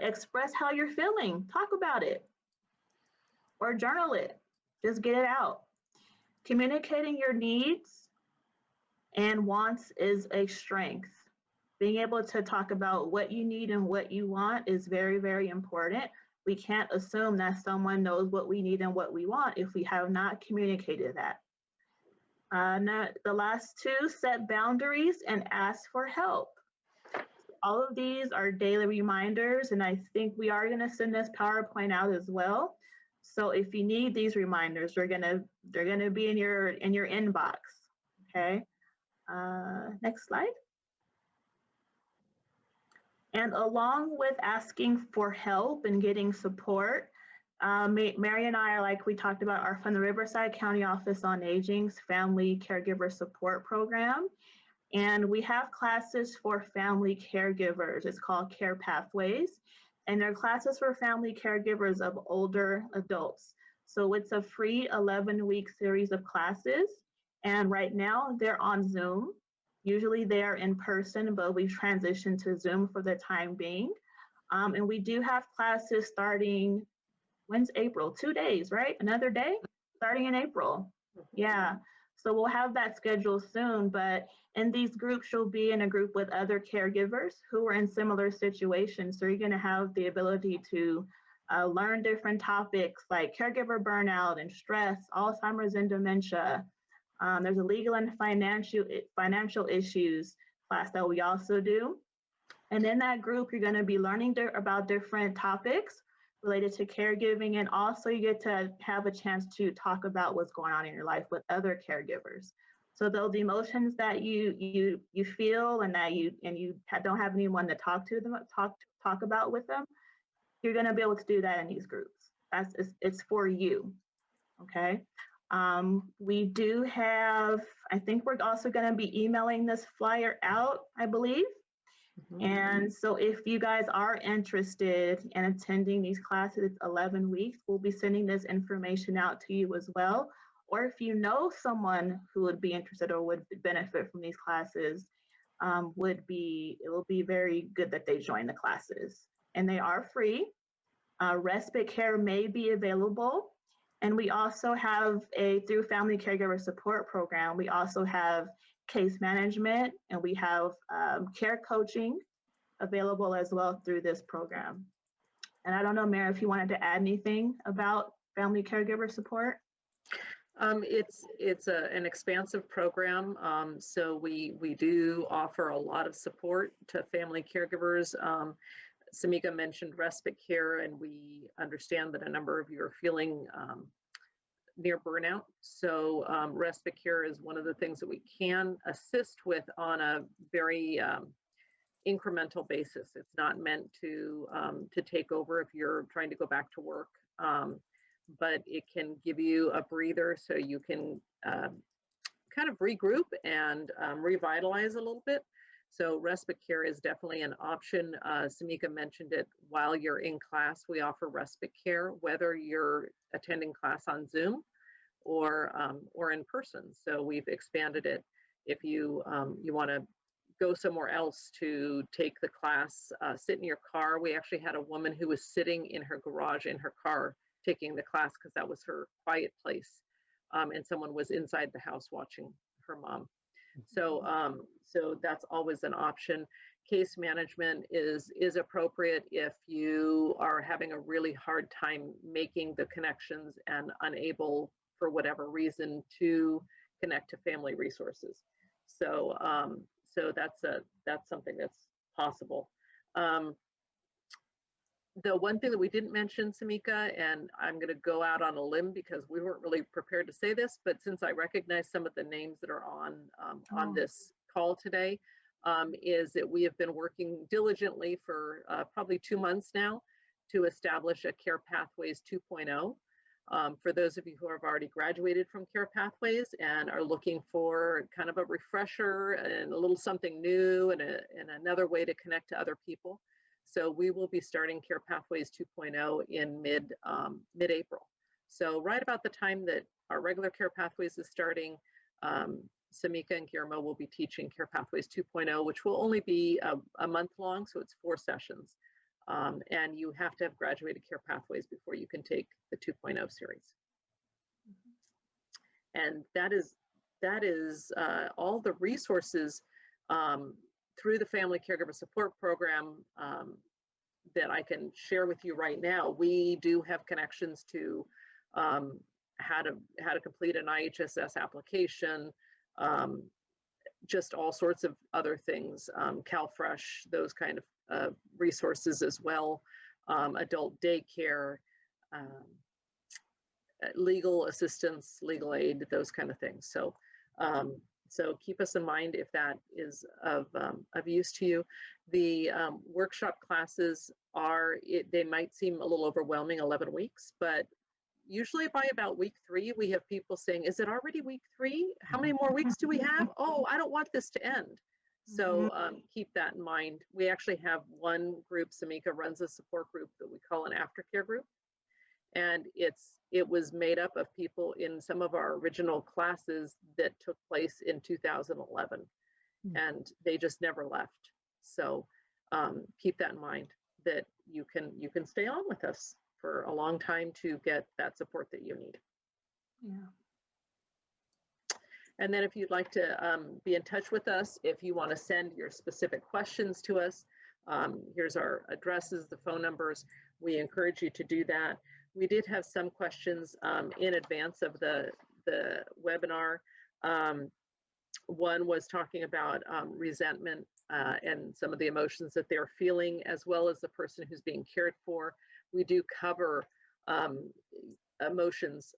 [SPEAKER 3] Express how you're feeling. Talk about it. Or journal it. Just get it out. Communicating your needs and wants is a strength. Being able to talk about what you need and what you want is very, very important. We can't assume that someone knows what we need and what we want if we have not communicated that. Now, the last 2, set boundaries and ask for help. All of these are daily reminders, and I think we are going to send this PowerPoint out as well. So if you need these reminders, they're gonna be in your inbox. Okay. Next slide. And along with asking for help and getting support, Mary and I are, like we talked about, are from the Riverside County Office on Aging's Family Caregiver Support Program. And we have classes for family caregivers. It's called Care Pathways. And they're classes for family caregivers of older adults. So it's a free 11-week series of classes. And right now they're on Zoom. Usually they're in person, but we've transitioned to Zoom for the time being. And we do have classes starting, when's April? 2 days, right? Another day? Starting in April. Yeah. So we'll have that scheduled soon, but in these groups, you'll be in a group with other caregivers who are in similar situations. So you're going to have the ability to learn different topics like caregiver burnout and stress, Alzheimer's and dementia. There's a legal and financial issues class that we also do. And in that group, you're going to be learning about different topics related to caregiving, and also you get to have a chance to talk about what's going on in your life with other caregivers. So those emotions that you feel and that you don't have anyone to talk about with them, you're going to be able to do that in these groups. It's for you. Okay. We do have, I think we're also going to be emailing this flyer out, I believe. And so if you guys are interested in attending these classes, it's 11 weeks, we'll be sending this information out to you as well. Or if you know someone who would be interested or would benefit from these classes, it will be very good that they join the classes. And they are free. Respite Care may be available. And we also have through Family Caregiver Support Program, we also have case management and we have care coaching available as well through this program. And I don't know, Mary, if you wanted to add anything about Family Caregiver Support?
[SPEAKER 2] It's an expansive program, so we do offer a lot of support to family caregivers. Samika mentioned respite care, and we understand that a number of you are feeling near burnout. So respite care is one of the things that we can assist with on a very incremental basis. It's not meant to take over if you're trying to go back to work, but it can give you a breather so you can kind of regroup and revitalize a little bit. So respite care is definitely an option. Samika mentioned it while you're in class. We offer respite care, whether you're attending class on Zoom or in person. So we've expanded it. If you want to go somewhere else to take the class, sit in your car. We actually had a woman who was sitting in her garage in her car taking the class because that was her quiet place, and someone was inside the house watching her mom. So that's always an option. Case management is appropriate if you are having a really hard time making the connections and unable, for whatever reason, to connect to family resources. So that's something that's possible. The one thing that we didn't mention, Samika, and I'm going to go out on a limb because we weren't really prepared to say this, but since I recognize some of the names that are on this call today, is that we have been working diligently for probably 2 months now to establish a Care Pathways 2.0. For those of you who have already graduated from Care Pathways and are looking for kind of a refresher and a little something new and another way to connect to other people. So we will be starting Care Pathways 2.0 in mid-April. So right about the time that our regular Care Pathways is starting, Samika and Guillermo will be teaching Care Pathways 2.0, which will only be a month long, so it's 4 sessions. And you have to have graduated Care Pathways before you can take the 2.0 series. And that is all the resources through the Family Caregiver Support Program that I can share with you right now. We do have connections to how to complete an IHSS application, just all sorts of other things, CalFresh, those kind of resources as well, adult daycare, legal assistance, legal aid, those kind of things. So keep us in mind if that is of use to you. The workshop classes they might seem a little overwhelming, 11 weeks, but usually by about week 3, we have people saying, is it already week 3? How many more weeks do we have? Oh, I don't want this to end. So keep that in mind. We actually have one group, Samika runs a support group that we call an aftercare group. And it was made up of people in some of our original classes that took place in 2011, and they just never left. So keep that in mind, that you can stay on with us for a long time to get that support that you need.
[SPEAKER 3] Yeah.
[SPEAKER 2] And then if you'd like to be in touch with us, if you want to send your specific questions to us, here's our addresses, the phone numbers. We encourage you to do that. We did have some questions in advance of the webinar. One was talking about resentment and some of the emotions that they're feeling, as well as the person who's being cared for. We do cover emotions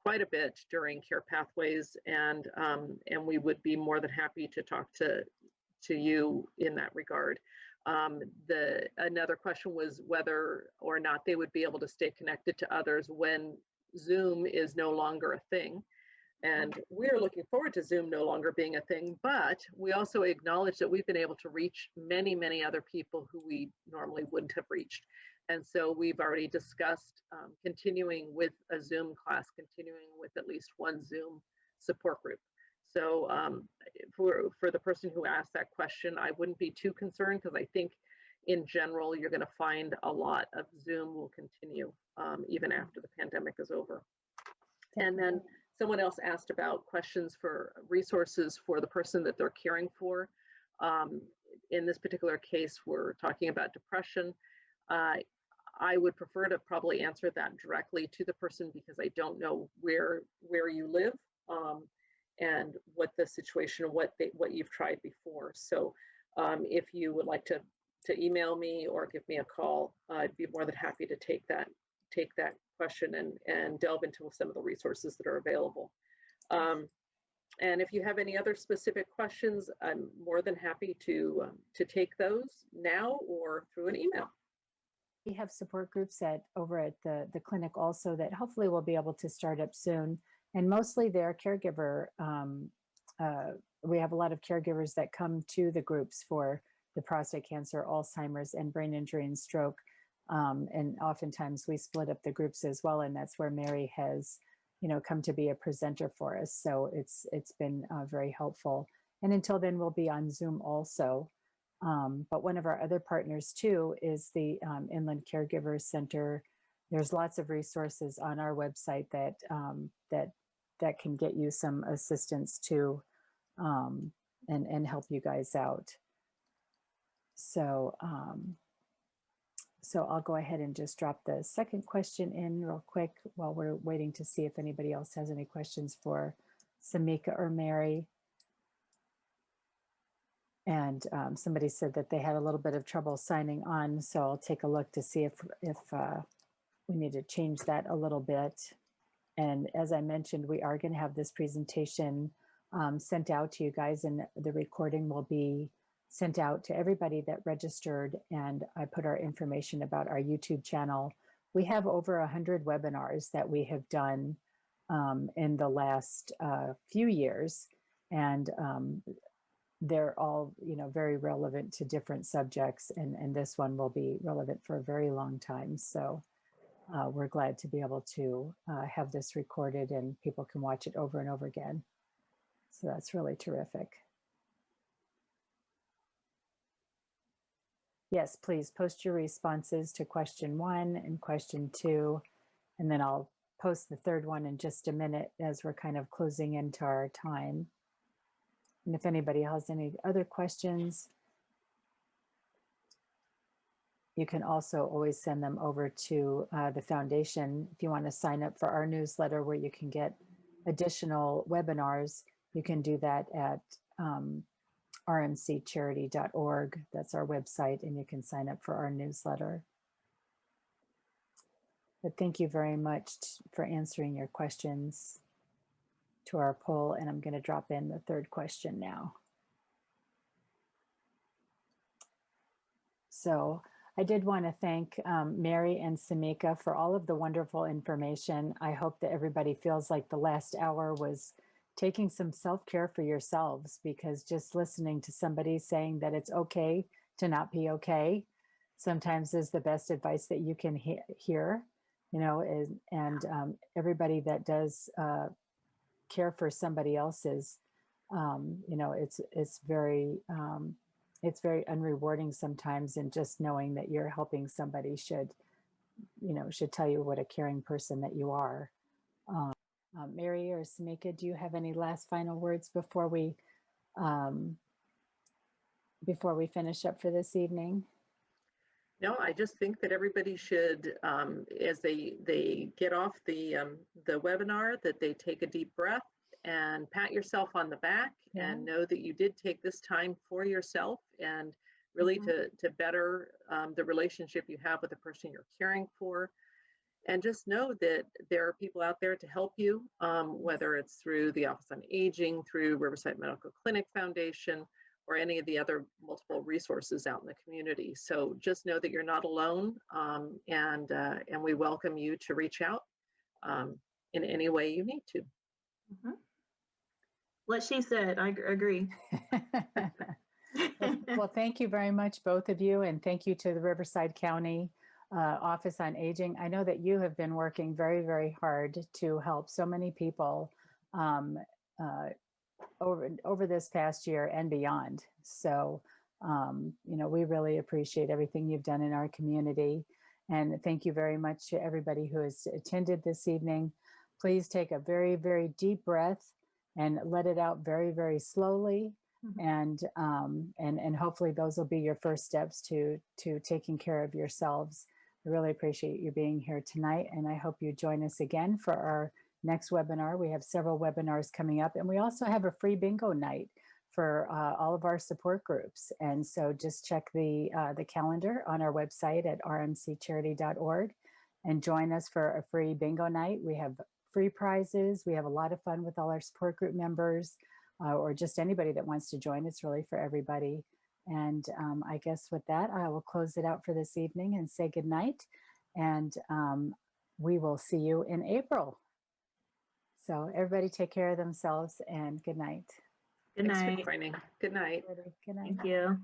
[SPEAKER 2] quite a bit during Care Pathways, and we would be more than happy to talk to you in that regard. Another question was whether or not they would be able to stay connected to others when Zoom is no longer a thing. And we're looking forward to Zoom no longer being a thing, but we also acknowledge that we've been able to reach many, many other people who we normally wouldn't have reached. And so we've already discussed continuing with a Zoom class, continuing with at least one Zoom support group. So for the person who asked that question, I wouldn't be too concerned, because I think in general, you're going to find a lot of Zoom will continue even after the pandemic is over. And then someone else asked about questions for resources for the person that they're caring for. In this particular case, we're talking about depression. I would prefer to probably answer that directly to the person, because I don't know where you live and what the situation, what you've tried before. So if you would like to email me or give me a call, I'd be more than happy to take that question and delve into some of the resources that are available. And if you have any other specific questions, I'm more than happy to take those now or through an email.
[SPEAKER 1] We have support groups over at the clinic also that hopefully we'll be able to start up soon. And mostly they're caregiver. We have a lot of caregivers that come to the groups for the prostate cancer, Alzheimer's, and brain injury and stroke. And oftentimes we split up the groups as well. And that's where Mary has, come to be a presenter for us. So it's been very helpful. And until then, we'll be on Zoom also. But one of our other partners too is the Inland Caregiver Center. There's lots of resources on our website that can get you some assistance too, and help you guys out. So I'll go ahead and just drop the second question in real quick while we're waiting to see if anybody else has any questions for Samika or Mary. And somebody said that they had a little bit of trouble signing on, so I'll take a look to see if we need to change that a little bit. And as I mentioned, we are going to have this presentation sent out to you guys, and the recording will be sent out to everybody that registered. And I put our information about our YouTube channel. We have over 100 webinars that we have done in the last few years, and they're all, very relevant to different subjects, and this one will be relevant for a very long time. So we're glad to be able to have this recorded, and people can watch it over and over again. So that's really terrific. Yes, please post your responses to question 1 and question 2, and then I'll post the third one in just a minute as we're kind of closing into our time. And if anybody has any other questions, you can also always send them over to the foundation. If you want to sign up for our newsletter where you can get additional webinars, you can do that at rmccharity.org. That's our website, and you can sign up for our newsletter. But thank you very much for answering your questions to our poll, and I'm going to drop in the third question now. So I did want to thank Mary and Samika for all of the wonderful information. I hope that everybody feels like the last hour was taking some self-care for yourselves, because just listening to somebody saying that it's okay to not be okay sometimes is the best advice that you can hear, and everybody that does care for somebody else's, it's very unrewarding sometimes, and just knowing that you're helping somebody should tell you what a caring person that you are. Mary or Samika, do you have any last final words before we finish up for this evening?
[SPEAKER 2] No, I just think that everybody should, as they get off the webinar, that they take a deep breath and pat yourself on the back, and know that you did take this time for yourself, and really to better the relationship you have with the person you're caring for. And just know that there are people out there to help you, whether it's through the Office on Aging, through Riverside Medical Clinic Foundation, or any of the other multiple resources out in the community. So just know that you're not alone, and we welcome you to reach out in any way you need to.
[SPEAKER 3] What she said, I agree.
[SPEAKER 1] Well, thank you very much, both of you, and thank you to the Riverside County Office on Aging. I know that you have been working very, very hard to help so many people um, uh, over this past year and beyond. So, we really appreciate everything you've done in our community, and thank you very much to everybody who has attended this evening. Please take a very, very deep breath and let it out very, very slowly. And hopefully those will be your first steps to taking care of yourselves. I really appreciate you being here tonight, and I hope you join us again for our next webinar. We have several webinars coming up, and we also have a free bingo night for all of our support groups. And so just check the calendar on our website at rmccharity.org and join us for a free bingo night. We have free prizes. We have a lot of fun with all our support group members. Or just anybody that wants to join. It's really for everybody. And I guess with that, I will close it out for this evening and say good night. And we will see you in April. So everybody take care of themselves and good night.
[SPEAKER 3] Good night.
[SPEAKER 2] Thanks for joining. Good night.
[SPEAKER 1] Good night.
[SPEAKER 3] Thank you.